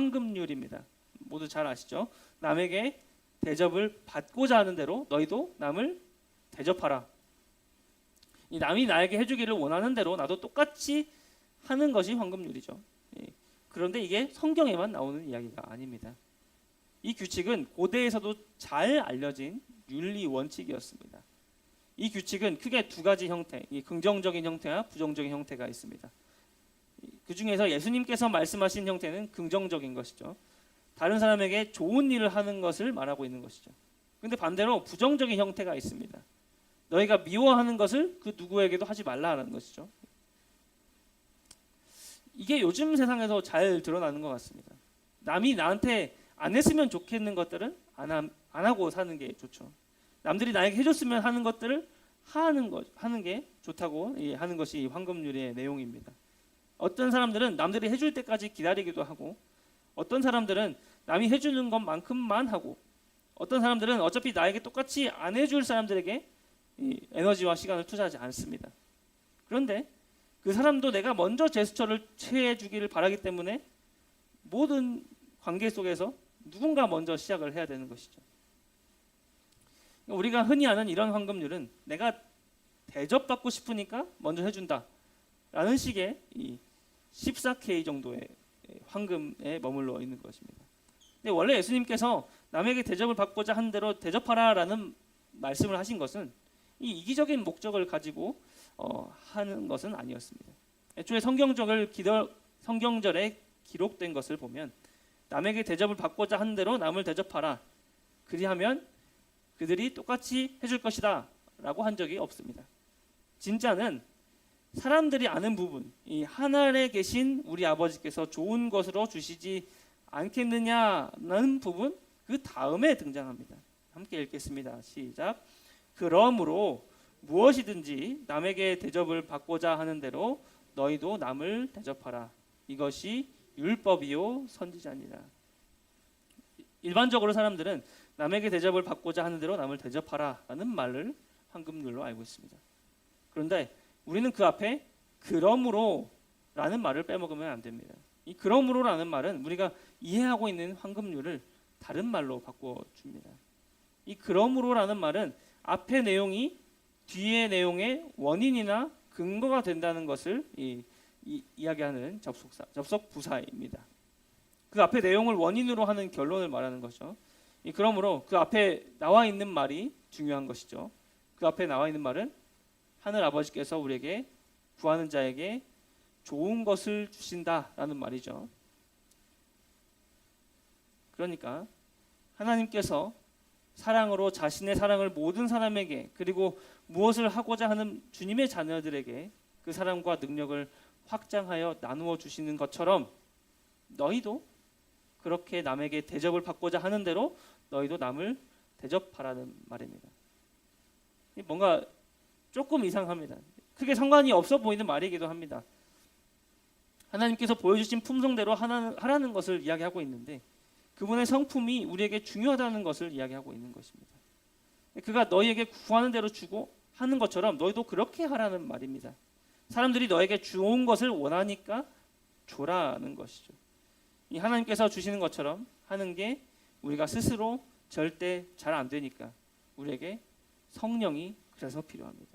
황금률입니다. 모두 잘 아시죠? 남에게 대접을 받고자 하는 대로 너희도 남을 대접하라. 이 남이 나에게 해주기를 원하는 대로 나도 똑같이 하는 것이 황금률이죠. 그런데 이게 성경에만 나오는 이야기가 아닙니다. 이 규칙은 고대에서도 잘 알려진 윤리 원칙이었습니다. 이 규칙은 크게 두 가지 형태, 긍정적인 형태와 부정적인 형태가 있습니다. 그 중에서 예수님께서 말씀하신 형태는 긍정적인 것이죠. 다른 사람에게 좋은 일을 하는 것을 말하고 있는 것이죠. 그런데 반대로 부정적인 형태가 있습니다. 너희가 미워하는 것을 그 누구에게도 하지 말라는 것이죠. 이게 요즘 세상에서 잘 드러나는 것 같습니다. 남이 나한테 안 했으면 좋겠는 것들은 안 하고 사는 게 좋죠. 남들이 나에게 해줬으면 하는 것들을 하는 게 좋다고 하는 것이 황금률의 내용입니다. 어떤 사람들은 남들이 해줄 때까지 기다리기도 하고, 어떤 사람들은 남이 해주는 것만큼만 하고, 어떤 사람들은 어차피 나에게 똑같이 안 해줄 사람들에게 에너지와 시간을 투자하지 않습니다. 그런데 그 사람도 내가 먼저 제스처를 취해주기를 바라기 때문에 모든 관계 속에서 누군가 먼저 시작을 해야 되는 것이죠. 우리가 흔히 아는 이런 황금률은 내가 대접받고 싶으니까 먼저 해준다 라는 식의 이 14K 정도의 황금에 머물러 있는 것입니다. 근데 원래 예수님께서 남에게 대접을 받고자 한 대로 대접하라 라는 말씀을 하신 것은 이 이기적인 목적을 가지고 하는 것은 아니었습니다. 애초에 성경절에 기록된 것을 보면 남에게 대접을 받고자 한 대로 남을 대접하라, 그리하면 그들이 똑같이 해줄 것이다 라고 한 적이 없습니다. 진짜는 사람들이 아는 부분, 이 하늘에 계신 우리 아버지께서 좋은 것으로 주시지 않겠느냐는 부분, 그 다음에 등장합니다. 함께 읽겠습니다. 시작. 그러므로 무엇이든지 남에게 대접을 받고자 하는 대로 너희도 남을 대접하라. 이것이 율법이요 선지자니라. 일반적으로 사람들은 남에게 대접을 받고자 하는 대로 남을 대접하라 라는 말을 황금률로 알고 있습니다. 그런데 우리는 그 앞에 그러므로 라는 말을 빼먹으면 안 됩니다. 이 그러므로 라는 말은 우리가 이해하고 있는 황금률을 다른 말로 바꿔줍니다. 이 그러므로 라는 말은 앞의 내용이 뒤의 내용의 원인이나 근거가 된다는 것을 이야기하는 접속 부사입니다. 그 앞의 내용을 원인으로 하는 결론을 말하는 것이죠. 그러므로 그 앞에 나와 있는 말이 중요한 것이죠. 그 앞에 나와 있는 말은 하늘 아버지께서 우리에게 구하는 자에게 좋은 것을 주신다라는 말이죠. 그러니까 하나님께서 사랑으로 자신의 사랑을 모든 사람에게, 그리고 무엇을 하고자 하는 주님의 자녀들에게 그 사랑과 능력을 확장하여 나누어 주시는 것처럼 너희도 그렇게 남에게 대접을 받고자 하는 대로 너희도 남을 대접하라는 말입니다. 뭔가 조금 이상합니다. 크게 상관이 없어 보이는 말이기도 합니다. 하나님께서 보여주신 품성대로 하라는 것을 이야기하고 있는데 그분의 성품이 우리에게 중요하다는 것을 이야기하고 있는 것입니다. 그가 너희에게 구하는 대로 주고 하는 것처럼 너희도 그렇게 하라는 말입니다. 사람들이 너에게 좋은 것을 원하니까 줘라는 것이죠. 이 하나님께서 주시는 것처럼 하는 게 우리가 스스로 절대 잘 안 되니까 우리에게 성령이 그래서 필요합니다.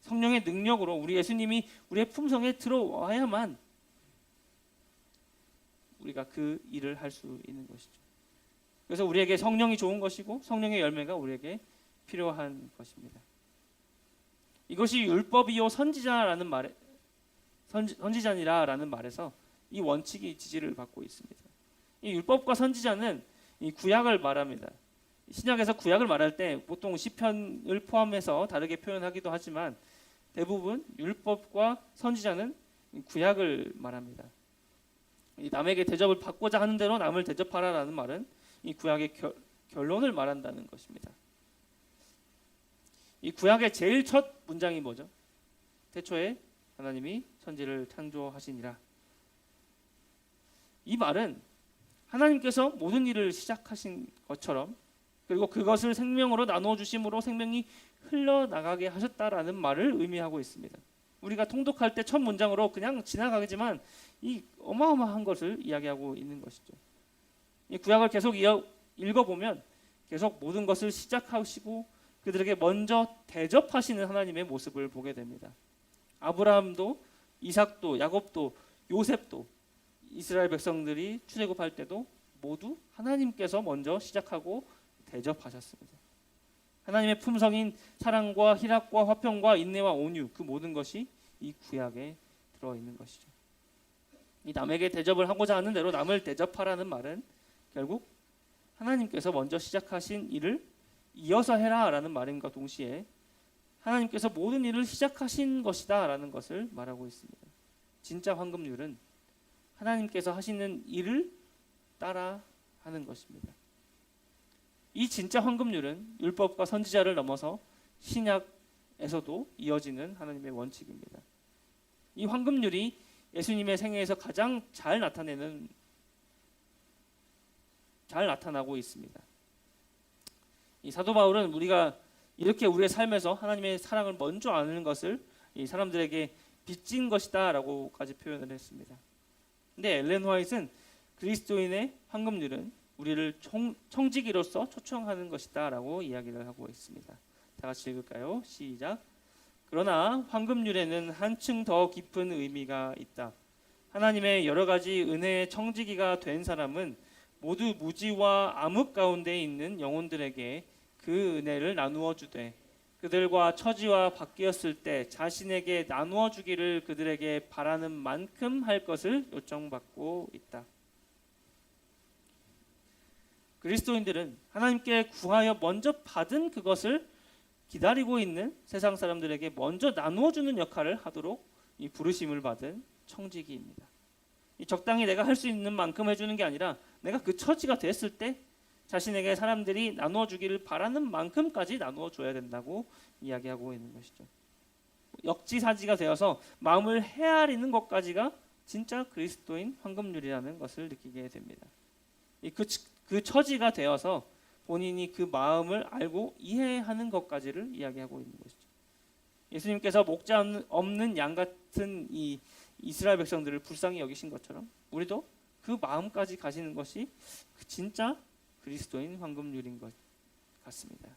성령의 능력으로 우리 예수님이 우리의 품성에 들어와야만 우리가 그 일을 할 수 있는 것이죠. 그래서 우리에게 성령이 좋은 것이고 성령의 열매가 우리에게 필요한 것입니다. 이것이 율법이요 선지자라는 말에 선지자니라라는 말에서 이 원칙이 지지를 받고 있습니다. 이 율법과 선지자는 이 구약을 말합니다. 신약에서 구약을 말할 때 보통 시편을 포함해서 다르게 표현하기도 하지만 대부분 율법과 선지자는 구약을 말합니다. 이 남에게 대접을 받고자 하는 대로 남을 대접하라라는 말은 이 구약의 결론을 말한다는 것입니다. 이 구약의 제일 첫 문장이 뭐죠? 태초에 하나님이 천지를 창조하시니라. 이 말은 하나님께서 모든 일을 시작하신 것처럼, 그리고 그것을 생명으로 나누어 주심으로 생명이 흘러나가게 하셨다라는 말을 의미하고 있습니다. 우리가 통독할 때 첫 문장으로 그냥 지나가지만 이 어마어마한 것을 이야기하고 있는 것이죠. 이 구약을 계속 읽어보면 계속 모든 것을 시작하시고 그들에게 먼저 대접하시는 하나님의 모습을 보게 됩니다. 아브라함도 이삭도 야곱도 요셉도 이스라엘 백성들이 출애굽할 때도 모두 하나님께서 먼저 시작하고 대접하셨습니다. 하나님의 품성인 사랑과 희락과 화평과 인내와 온유, 그 모든 것이 이 구약에 들어있는 것이죠. 이 남에게 대접을 하고자 하는 대로 남을 대접하라는 말은 결국 하나님께서 먼저 시작하신 일을 이어서 해라라는 말임과 동시에 하나님께서 모든 일을 시작하신 것이다라는 것을 말하고 있습니다. 진짜 황금률은 하나님께서 하시는 일을 따라 하는 것입니다. 이 진짜 황금률은 율법과 선지자를 넘어서 신약에서도 이어지는 하나님의 원칙입니다. 이 황금률이 예수님의 생애에서 가장 잘 나타나고 있습니다. 이 사도 바울은 우리가 이렇게 우리의 삶에서 하나님의 사랑을 먼저 아는 것을 이 사람들에게 빚진 것이다라고까지 표현을 했습니다. 근데 엘렌 화이트는 그리스도인의 황금률은 우리를 청지기로서 초청하는 것이다라고 이야기를 하고 있습니다. 다 같이 읽을까요? 시작. 그러나 황금률에는 한층 더 깊은 의미가 있다. 하나님의 여러 가지 은혜의 청지기가 된 사람은 모두 무지와 암흑 가운데 있는 영혼들에게 그 은혜를 나누어 주되 그들과 처지와 바뀌었을 때 자신에게 나누어 주기를 그들에게 바라는 만큼 할 것을 요청받고 있다. 그리스도인들은 하나님께 구하여 먼저 받은 그것을 기다리고 있는 세상 사람들에게 먼저 나누어 주는 역할을 하도록 이 부르심을 받은 청지기입니다. 이 적당히 내가 할 수 있는 만큼 해주는 게 아니라 내가 그 처지가 됐을 때 자신에게 사람들이 나누어 주기를 바라는 만큼까지 나누어 줘야 된다고 이야기하고 있는 것이죠. 역지사지가 되어서 마음을 헤아리는 것까지가 진짜 그리스도인 황금률이라는 것을 느끼게 됩니다. 그 처지가 되어서 본인이 그 마음을 알고 이해하는 것까지를 이야기하고 있는 것이죠. 예수님께서 목자 없는 양 같은 이 이스라엘 백성들을 불쌍히 여기신 것처럼 우리도 그 마음까지 가시는 것이 진짜 그리스도인 황금률인 것 같습니다.